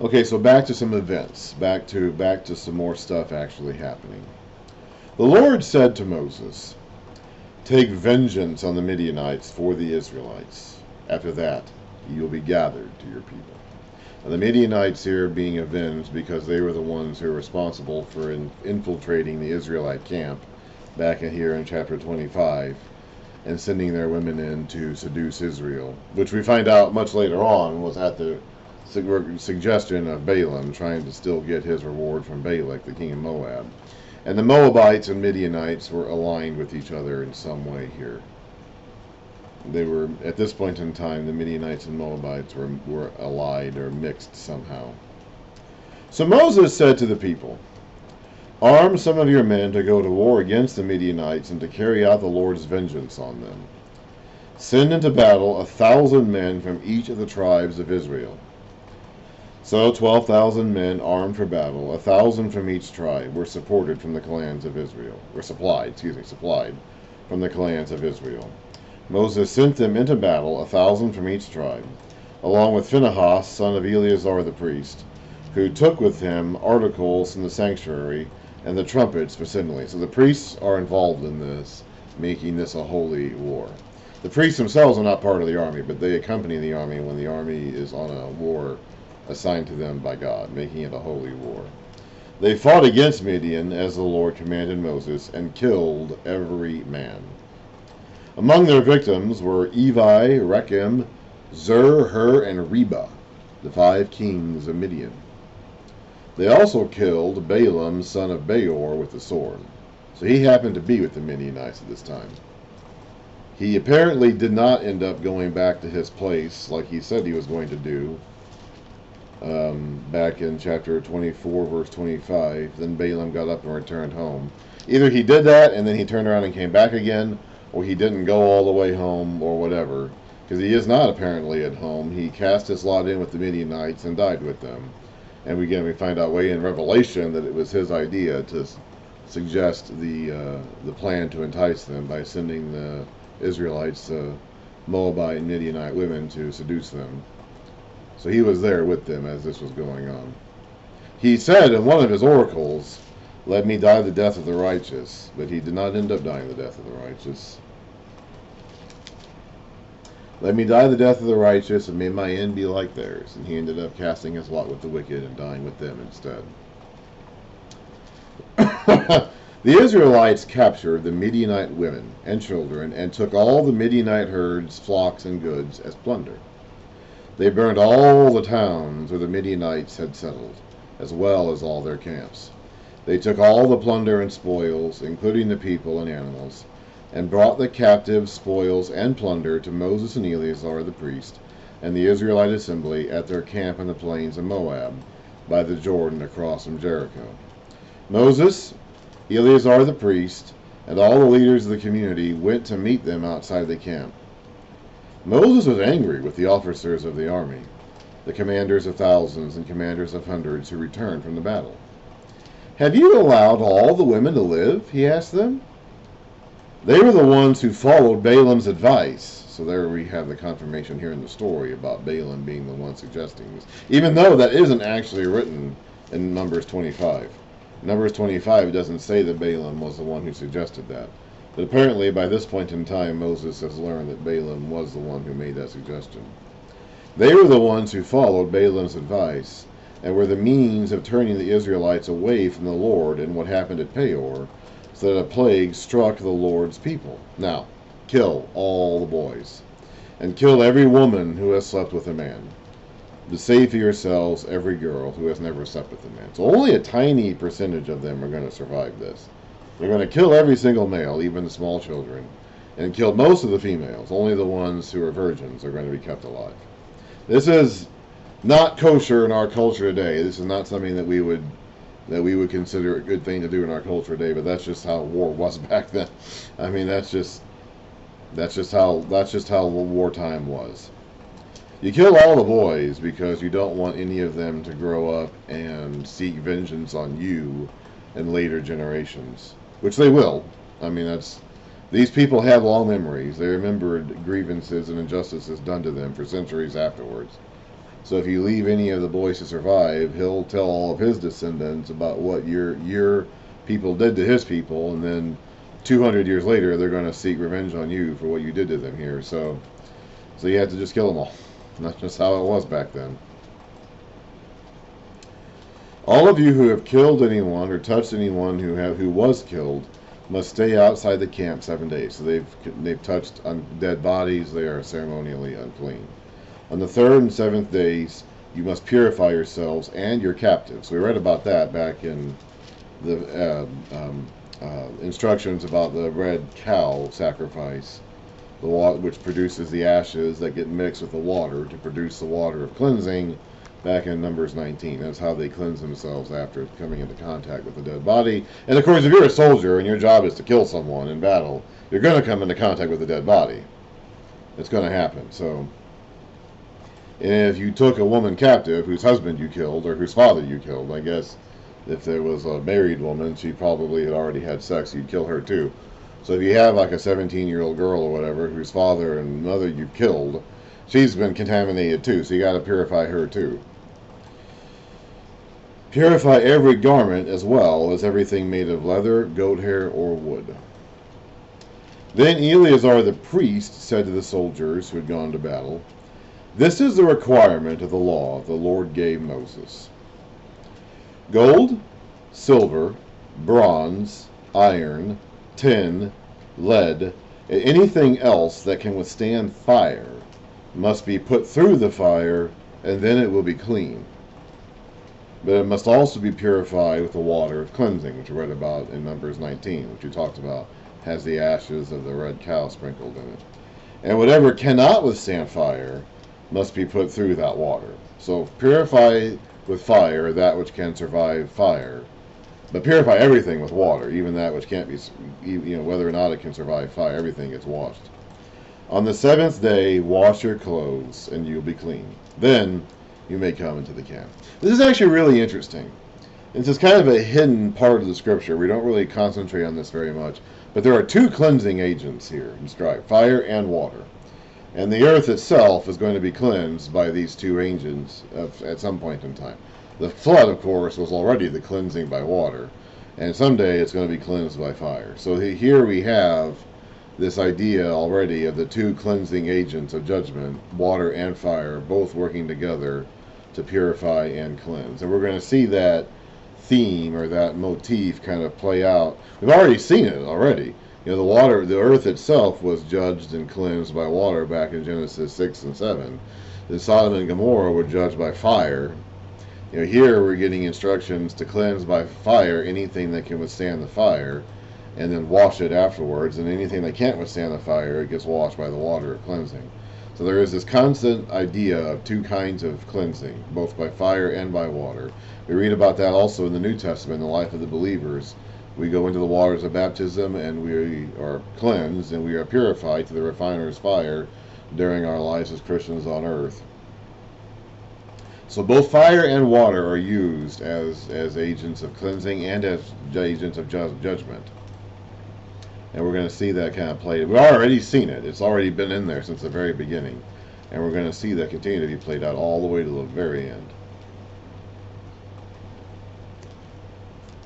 Okay, so back to some events. Back to some more stuff actually happening. The Lord said to Moses, "Take vengeance on the Midianites for the Israelites. After that, you will be gathered to your people." Now, the Midianites here being avenged because they were the ones who were responsible for infiltrating the Israelite camp back in here in chapter 25 and sending their women in to seduce Israel, which we find out much later on was at the suggestion of Balaam, trying to still get his reward from Balak, the king of Moab. And the Moabites and Midianites were aligned with each other in some way here. They were, at this point in time, the Midianites and Moabites were allied or mixed somehow. So Moses said to the people, "Arm some of your men to go to war against the Midianites and to carry out the Lord's vengeance on them. Send into battle 1,000 men from each of the tribes of Israel." So 12,000 men armed for battle, 1,000 from each tribe, were supported from the clans of Israel, or supplied from the clans of Israel. Moses sent them into battle, 1,000 from each tribe, along with Phinehas, son of Eleazar the priest, who took with him articles from the sanctuary and the trumpets for signaling. So the priests are involved in this, making this a holy war. The priests themselves are not part of the army, but they accompany the army when the army is on a war assigned to them by God, making it a holy war. They fought against Midian as the Lord commanded Moses and killed every man. Among their victims were Evi, Rechem, Zur, Hur, and Reba, the 5 kings of Midian. They also killed Balaam, son of Beor, with the sword. So he happened to be with the Midianites at this time. He apparently did not end up going back to his place like he said he was going to do. Back in chapter 24, verse 25, then Balaam got up and returned home. Either he did that and then he turned around and came back again, or he didn't go all the way home, or whatever, because he is not apparently at home. He cast his lot in with the Midianites and died with them. And we find out way in Revelation that it was his idea to suggest the plan to entice them by sending the Israelites, Moabite and Midianite women, to seduce them. So he was there with them as this was going on. He said in one of his oracles, "Let me die the death of the righteous," but he did not end up dying the death of the righteous. "Let me die the death of the righteous, and may my end be like theirs." And he ended up casting his lot with the wicked and dying with them instead. The Israelites captured the Midianite women and children and took all the Midianite herds, flocks, and goods as plunder. They burned all the towns where the Midianites had settled, as well as all their camps. They took all the plunder and spoils, including the people and animals, and brought the captive spoils and plunder to Moses and Eleazar the priest and the Israelite assembly at their camp in the plains of Moab, by the Jordan across from Jericho. Moses, Eleazar the priest, and all the leaders of the community went to meet them outside the camp. Moses was angry with the officers of the army, the commanders of thousands and commanders of hundreds who returned from the battle. "Have you allowed all the women to live?" he asked them. They were the ones who followed Balaam's advice. So there we have the confirmation here in the story about Balaam being the one suggesting this, even though that isn't actually written in Numbers 25. Numbers 25 doesn't say that Balaam was the one who suggested that. But apparently by this point in time, Moses has learned that Balaam was the one who made that suggestion. They were the ones who followed Balaam's advice and were the means of turning the Israelites away from the Lord in what happened at Peor, so that a plague struck the Lord's people. Now, kill all the boys, and kill every woman who has slept with a man. But save for yourselves every girl who has never slept with a man. So only a tiny percentage of them are going to survive this. They're going to kill every single male, even the small children, and kill most of the females. Only the ones who are virgins are going to be kept alive. This is not kosher in our culture today. This is not something that we would consider a good thing to do in our culture today. But that's just how war was back then. I mean, that's just how wartime was. You kill all the boys because you don't want any of them to grow up and seek vengeance on you in later generations. Which they will. I mean, these people have long memories. They remembered grievances and injustices done to them for centuries afterwards. So if you leave any of the boys to survive, he'll tell all of his descendants about what your people did to his people, and then 200 years later, they're going to seek revenge on you for what you did to them here. So you have to just kill them all. That's just how it was back then. All of you who have killed anyone or touched anyone who was killed must stay outside the camp 7 days. So they've touched dead bodies. They are ceremonially unclean. On the 3rd and 7th days, you must purify yourselves and your captives. We read about that back in the instructions about the red cow sacrifice, which produces the ashes that get mixed with the water to produce the water of cleansing, back in Numbers 19. That's how they cleanse themselves after coming into contact with the dead body. And of course, if you're a soldier and your job is to kill someone in battle, you're going to come into contact with the dead body. It's going to happen. So if you took a woman captive whose husband you killed or whose father you killed, I guess if there was a married woman, she probably had already had sex, you'd kill her too. So if you have like a 17-year-old girl or whatever whose father and mother you killed, she's been contaminated too, so you got to purify her too. Purify every garment as well as everything made of leather, goat hair, or wood. Then Eleazar the priest said to the soldiers who had gone to battle, "This is the requirement of the law the Lord gave Moses. Gold, silver, bronze, iron, tin, lead, and anything else that can withstand fire must be put through the fire, and then it will be clean. But it must also be purified with the water of cleansing," which we read about in Numbers 19, which we talked about, has the ashes of the red cow sprinkled in it. "And whatever cannot withstand fire must be put through that water." So purify with fire that which can survive fire, but purify everything with water, even that which can't be, whether or not it can survive fire, everything gets washed. "On the 7th day, wash your clothes, and you'll be clean. Then you may come into the camp." This is actually really interesting. This is kind of a hidden part of the scripture. We don't really concentrate on this very much. But there are 2 cleansing agents here described, fire and water. And the earth itself is going to be cleansed by these 2 agents at some point in time. The flood, of course, was already the cleansing by water. And someday it's going to be cleansed by fire. So here we have this idea already of the 2 cleansing agents of judgment, water and fire, both working together to purify and cleanse. And we're going to see that theme or that motif kind of play out. We've already seen it already. The earth itself was judged and cleansed by water back in Genesis 6 and 7. The Sodom and Gomorrah were judged by fire. Here we're getting instructions to cleanse by fire anything that can withstand the fire, and then wash it afterwards, and anything that can't withstand the fire, it gets washed by the water of cleansing. So there is this constant idea of 2 kinds of cleansing, both by fire and by water. We read about that also in the New Testament, in the life of the believers. We go into the waters of baptism, and we are cleansed, and we are purified to the refiner's fire during our lives as Christians on earth. So both fire and water are used as agents of cleansing and as agents of judgment. And we're going to see that kind of played. We've already seen it. It's already been in there since the very beginning. And we're going to see that continue to be played out all the way to the very end.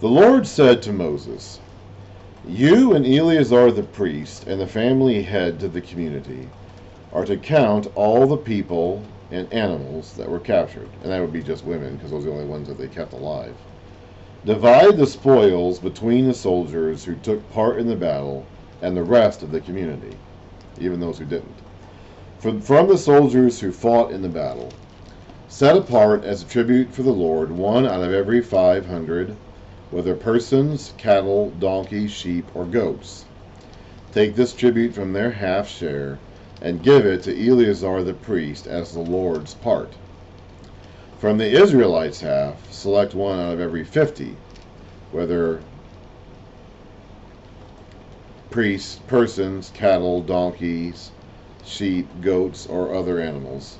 The Lord said to Moses, "You and Eleazar the priest and the family head to the community are to count all the people and animals that were captured." And that would be just women, because those are the only ones that they kept alive. "Divide the spoils between the soldiers who took part in the battle and the rest of the community," even those who didn't. From the soldiers who fought in the battle, set apart as a tribute for the Lord 1 out of every 500, whether persons, cattle, donkeys, sheep, or goats. Take this tribute from their half share and give it to Eleazar the priest as the Lord's part. From the Israelites' half, select 1 out of every 50, whether priests, persons, cattle, donkeys, sheep, goats, or other animals.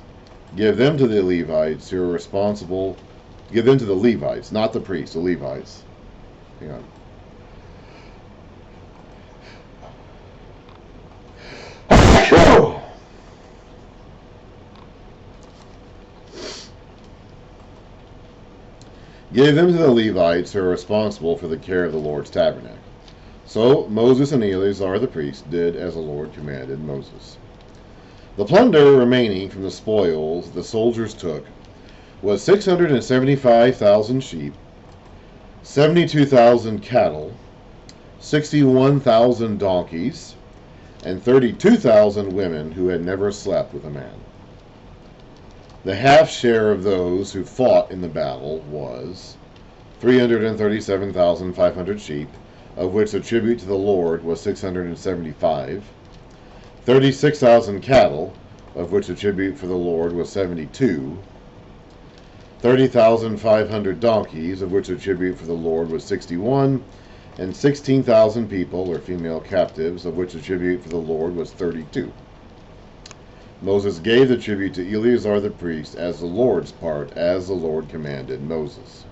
Give them to the Levites who are responsible. Give them to the Levites, not the priests, the Levites. Hang on. Give them to the Levites who are responsible for the care of the Lord's tabernacle. So Moses and Eleazar the priest did as the Lord commanded Moses. The plunder remaining from the spoils the soldiers took was 675,000 sheep, 72,000 cattle, 61,000 donkeys, and 32,000 women who had never slept with a man. The half share of those who fought in the battle was 337,500 sheep, of which the tribute to the Lord was 675, 36,000 cattle, of which the tribute for the Lord was 72, 30,500 donkeys, of which the tribute for the Lord was 61, and 16,000 people, or female captives, of which the tribute for the Lord was 32. Moses gave the tribute to Eleazar the priest as the Lord's part, as the Lord commanded Moses.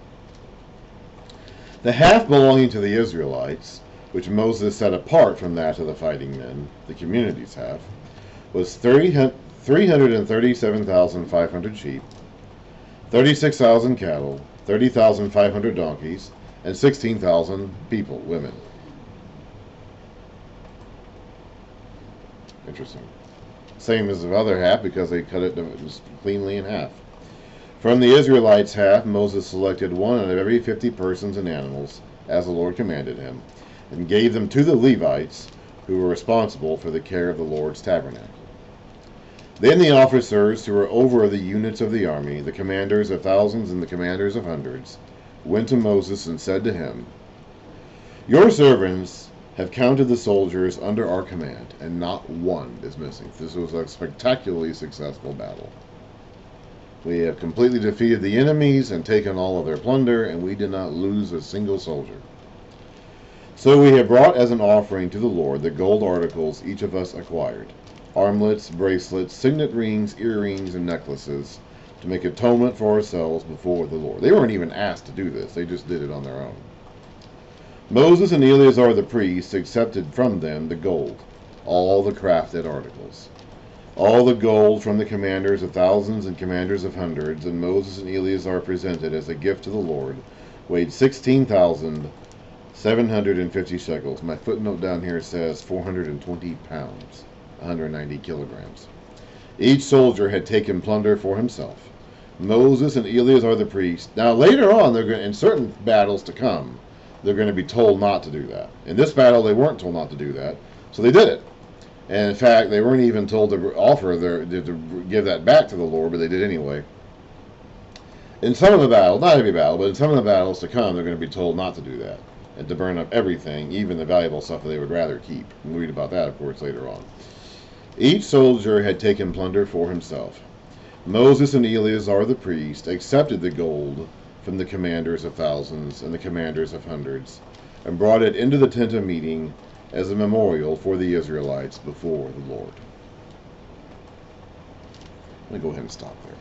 The half belonging to the Israelites, which Moses set apart from that of the fighting men, the community's half, was 337,500 sheep, 36,000 cattle, 30,500 donkeys, and 16,000 people, women. Interesting. Same as the other half, because they cut it just cleanly in half. From the Israelites' half, Moses selected one out of every 50 persons and animals, as the Lord commanded him, and gave them to the Levites, who were responsible for the care of the Lord's tabernacle. Then the officers who were over the units of the army, the commanders of thousands and the commanders of hundreds, went to Moses and said to him, "Your servants have counted the soldiers under our command, and not one is missing." This was a spectacularly successful battle. We have completely defeated the enemies and taken all of their plunder, and we did not lose a single soldier. So we have brought as an offering to the Lord the gold articles each of us acquired, armlets, bracelets, signet rings, earrings, and necklaces, to make atonement for ourselves before the Lord. They weren't even asked to do this. They just did it on their own. Moses and Eleazar the priests accepted from them the gold, all the crafted articles, all the gold from the commanders of thousands and commanders of hundreds, and Moses and Eleazar presented as a gift to the Lord, weighed 16,750 shekels. My footnote down here says 420 pounds, 190 kilograms. Each soldier had taken plunder for himself. Moses and Eleazar the priest. Now later on, they're going, in certain battles to come, they're going to be told not to do that. In this battle, they weren't told not to do that, so they did it. And in fact, they weren't even told to offer to give that back to the Lord, but they did anyway. In some of the battles, not every battle, but in some of the battles to come, they're going to be told not to do that and to burn up everything, even the valuable stuff that they would rather keep. We'll read about that, of course, later on. Each soldier had taken plunder for himself. Moses and Eleazar the priest accepted the gold from the commanders of thousands and the commanders of hundreds, and brought it into the tent of meeting as a memorial for the Israelites before the Lord. Let me go ahead and stop there.